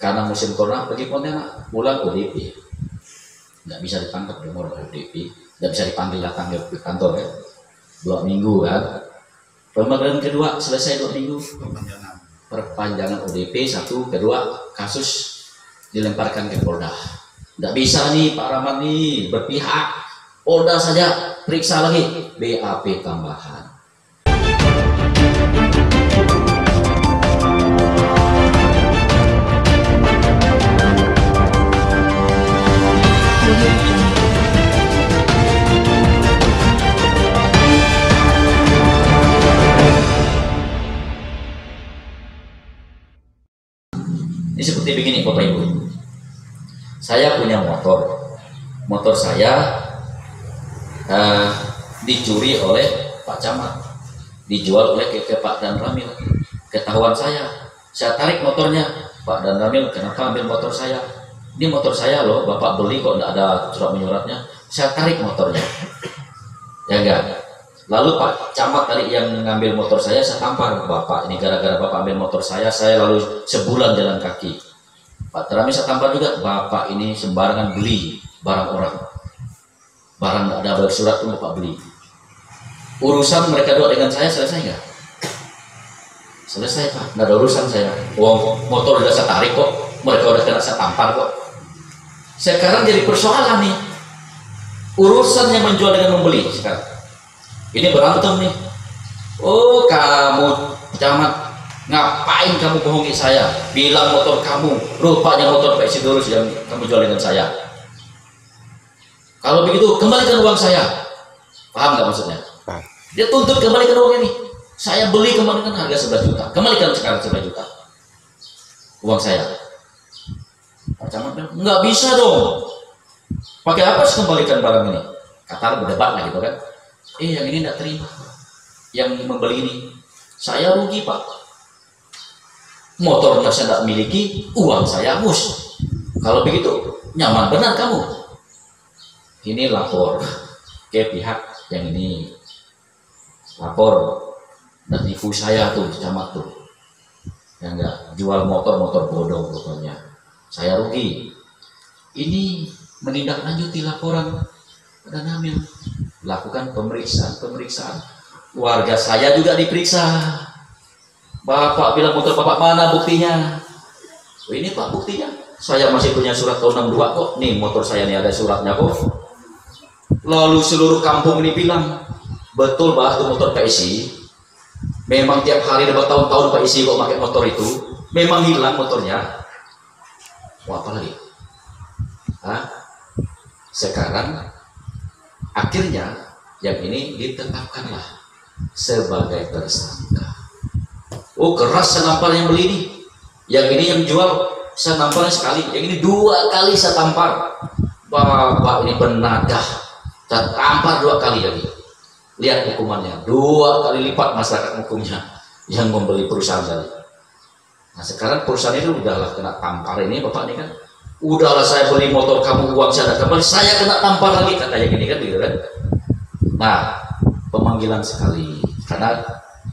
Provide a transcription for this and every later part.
Karena musim corona pergi Pontianak, pulang ODP, nggak bisa ditangkap dong orang ODP, nggak bisa dipanggil datang ke kantor ya. 2 minggu kan. Pemanggilan kedua selesai 2 minggu, perpanjangan ODP satu, kedua kasus dilemparkan ke Polda. Nggak bisa nih Pak Rahmat nih berpihak, Polda saja periksa lagi, BAP tambahan. Ini seperti begini Bapak Ibu, saya punya motor saya dicuri oleh Pak Camat, dijual oleh ke Pak Dan Ramil. Ketahuan saya tarik motornya. Pak Dan Ramil, kenapa ambil motor saya? Ini motor saya loh, Bapak beli kok tidak ada surat menyuratnya. Saya tarik motornya, ya enggak. Lalu Pak Camat tadi yang ngambil motor saya tampar, Bapak ini gara-gara Bapak ambil motor saya lalu sebulan jalan kaki. Pak Terami saya tampar juga, Bapak ini sembarangan beli barang orang, barang tidak ada bersurat pun Bapak beli. Urusan mereka dua dengan saya selesai nggak? Selesai Pak, nggak ada urusan saya. Wong motor udah saya tarik kok, mereka udah kena saya tampar kok. Sekarang jadi persoalan nih, urusan yang menjual dengan membeli sekarang. Ini berantem nih. Oh kamu Camat, ngapain kamu bohongi saya? Bilang motor kamu, rupanya motor Pak Isidorus yang kamu jual dengan saya. Kalau begitu kembalikan uang saya. Paham nggak maksudnya? Dia tuntut kembalikan uang ini. Saya beli kembalikan harga 11 juta. Kembalikan sekarang 11 juta. Uang saya. Pak Camat bilang, nggak bisa dong. Pakai apa sih kembalikan barang ini? Kata berdebat lah gitu kan. Yang ini tidak terima, yang membeli ini saya rugi Pak, motornya saya tidak miliki, uang saya hangus. Kalau begitu nyaman benar kamu. Ini lapor ke pihak yang ini, lapor dan ibu saya tuh Camat tuh yang nggak jual motor bodoh pokoknya, saya rugi. Ini menindaklanjuti laporan Dan Ramil, lakukan pemeriksaan. Warga saya juga diperiksa. Bapak bilang motor Bapak mana buktinya? Oh, ini Pak buktinya. Saya masih punya surat tahun 62 kok. Nih motor saya nih ada suratnya kok. Lalu seluruh kampung ini bilang, betul bah itu motor Pak Isi. Memang tiap hari dapat tahun-tahun Pak Isi kok pakai motor itu. Memang hilang motornya. Wah apa lagi? Sekarang akhirnya yang ini ditetapkanlah sebagai tersangka. Oh keras saya nampar yang beli ini. Yang ini yang jual saya nampar sekali. Yang ini 2 kali saya tampar. Bapak ini penadah. Saya tampar 2 kali lagi. Lihat hukumannya. 2 kali lipat masyarakat hukumnya yang membeli perusahaan tadi. Nah sekarang perusahaan itu udahlah kena tampar ini Bapak ini kan. Udahlah saya beli motor kamu, uang saya kembali, saya kena tampar lagi katanya gini kan gitu kan. Nah pemanggilan sekali karena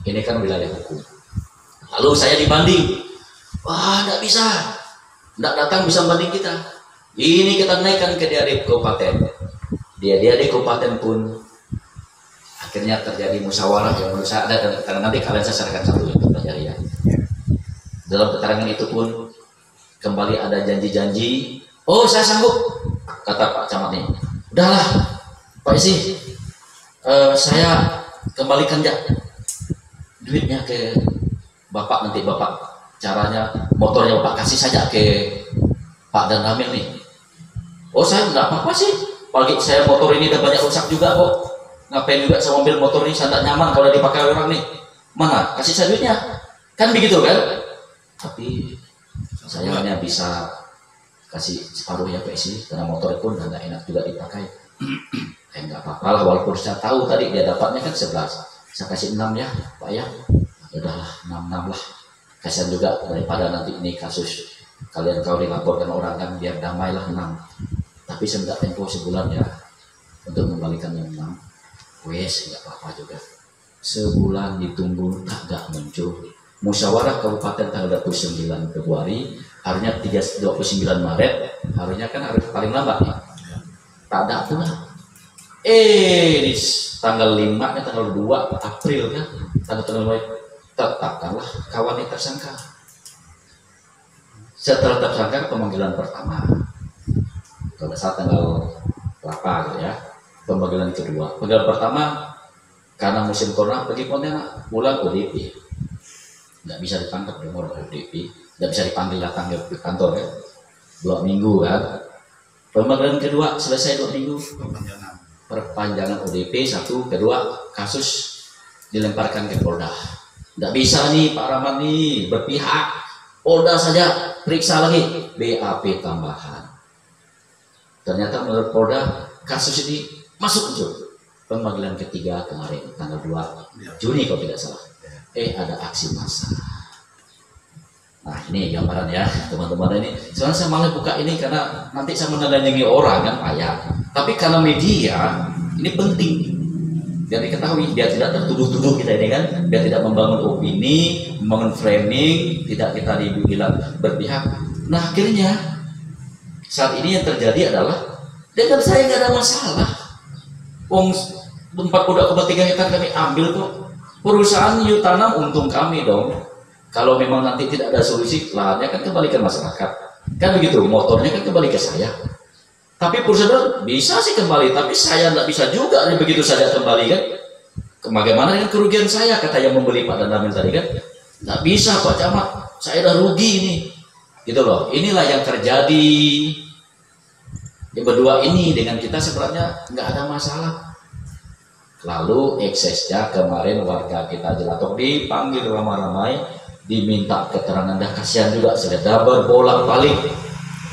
ini kan wilayah hukum. Lalu saya dibanding, wah tidak bisa, tidak datang bisa banding kita. Ini kita naikkan ke DAD Kabupaten, DAD Kabupaten pun akhirnya terjadi musyawarah yang menurut saya ada, karena nanti kalian saya sarankan satu yang pelajari ya. Dalam keterangan itu pun kembali ada janji-janji. Oh saya sanggup, kata Pak Camat nih. Udahlah Pak Isi, saya kembalikan ya duitnya ke Bapak, nanti Bapak caranya motornya Bapak kasih saja ke Pak Dan Ramil nih. Oh saya enggak apa-apa sih, apalagi saya motor ini udah banyak rusak juga kok. Ngapain juga saya ambil motor ini, saya tidak nyaman kalau dipakai orang nih. Mana kasih saya duitnya, kan begitu kan. Tapi saya hanya bisa kasih separuh ya Pak Isi, karena motor pun nggak enak juga dipakai. Nggak apa-apa lah, walaupun saya tahu tadi dia dapatnya kan 11, saya kasih 6 ya Pak ya. Udahlah 6 lah, kasihan juga daripada nanti ini kasus kalian kau dilaporkan orang kan, biar damai lah 6. Tapi saya tempo sebulan ya untuk mengembalikan yang 6. Wes nggak apa-apa juga, sebulan ditunggu tak muncul. musyawarah kabupaten tanggal 29 Februari, harusnya 29 Maret, harusnya kan hari paling lambat nih. Tak ada pula. Di tanggal 5 ya tanggal 2 April kan, tanggal tetapkanlah kawan yang tersangka. Setelah tersangka pemanggilan pertama, pada saat tanggal 8 gitu ya, pemanggilan kedua. Pemanggilan pertama karena musim corona pergi Pontianak, pulang ODP, nggak bisa ditangkap di ODP, nggak bisa dipanggil datang ke kantor ya, 2 minggu kan. Pemanggilan kedua selesai 2 minggu, perpanjangan ODP 1, kedua kasus dilemparkan ke Polda. Nggak bisa nih Pak Rahmat nih berpihak, Polda saja periksa lagi, BAP tambahan. Ternyata menurut Polda kasus ini masuk ke pemanggilan ketiga kemarin tanggal 2 Juni kalau tidak salah. Ada aksi massa. Nah ini gambaran ya teman-teman ini. Sebenarnya saya malah buka ini karena nanti saya menelanjangi orang kan payah. Tapi karena media ini penting biar diketahui, biar tidak tertuduh-tuduh kita ini kan, biar tidak membangun opini, membangun framing, tidak kita dibilang berpihak. Nah akhirnya saat ini yang terjadi adalah dengan saya nggak ada masalah. 40,3 hektar kami ambil kok. Perusahaan New Tanam untung kami dong. Kalau memang nanti tidak ada solusi, lahannya kan kembali ke masyarakat. Kan begitu, motornya kan kembali ke saya. Tapi perusahaan bisa sih kembali, tapi saya tidak bisa juga begitu saja kembali kan. Bagaimana dengan kerugian saya, kata yang membeli Pak Danamil tadi kan. Nggak bisa Pak Camat, saya udah rugi ini. Gitu loh, inilah yang terjadi. Yang berdua ini dengan kita sebenarnya nggak ada masalah. Lalu eksesnya kemarin warga kita Jelatok dipanggil ramai-ramai, diminta keterangan, dah kasihan juga sudah berbolak-balik.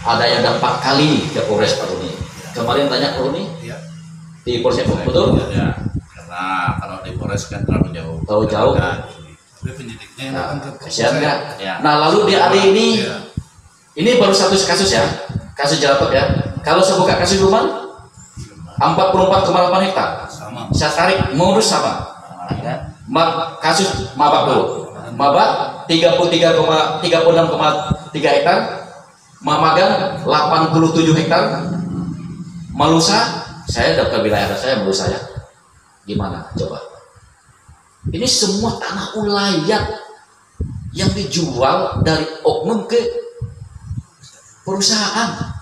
Ada yang dah 4 kali ke Polres Pak Roni. Kemarin tanya Pak Roni di Polres betul? Ya, karena kalau di Polres kan terlalu jauh. Tahu jauh. Tapi penyidiknya Nah, ke kasihan nggak? Ya. Nah lalu dia ada ini baru satu kasus ya, kasus Jelatok ya. Kalau saya buka kasus Luman 44,8 hektar. Sama. Saya tarik mengurus sama. Kasus Mabak dulu. Mabak 36,3 hektar. Mamagan 87 hektar. Malusa, saya daftar wilayah saya Malusa ya. Gimana coba? Ini semua tanah ulayat yang dijual dari oknum ke perusahaan.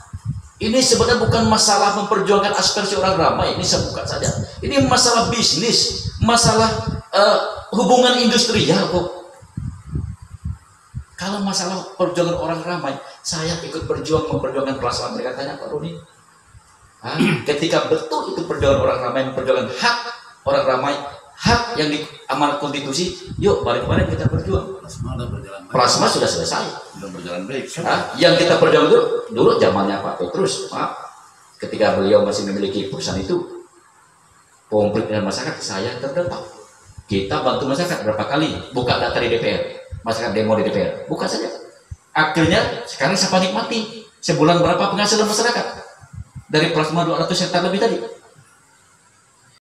Ini sebenarnya bukan masalah memperjuangkan aspirasi orang ramai, ini saya buka saja. Ini masalah bisnis, masalah hubungan industrial kok. Kalau masalah perjuangan orang ramai, saya ikut berjuang memperjuangkan plasma. Mereka tanya Pak Roni, ketika betul itu perjuangan orang ramai, memperjuangkan hak orang ramai, hak yang diamanat konstitusi, yuk balik kemarin kita berjuang. Plasma sudah selesai, sudah berjalan baik. Yang kita perjuangkan dulu zamannya Pak Petrus, ketika beliau masih memiliki perusahaan itu, konflik dengan masyarakat saya terdampak. Kita bantu masyarakat berapa kali, buka data di DPR, masyarakat demo di DPR, buka saja. Akhirnya sekarang saya nikmati sebulan berapa penghasilan masyarakat dari plasma 200 hektar lebih tadi.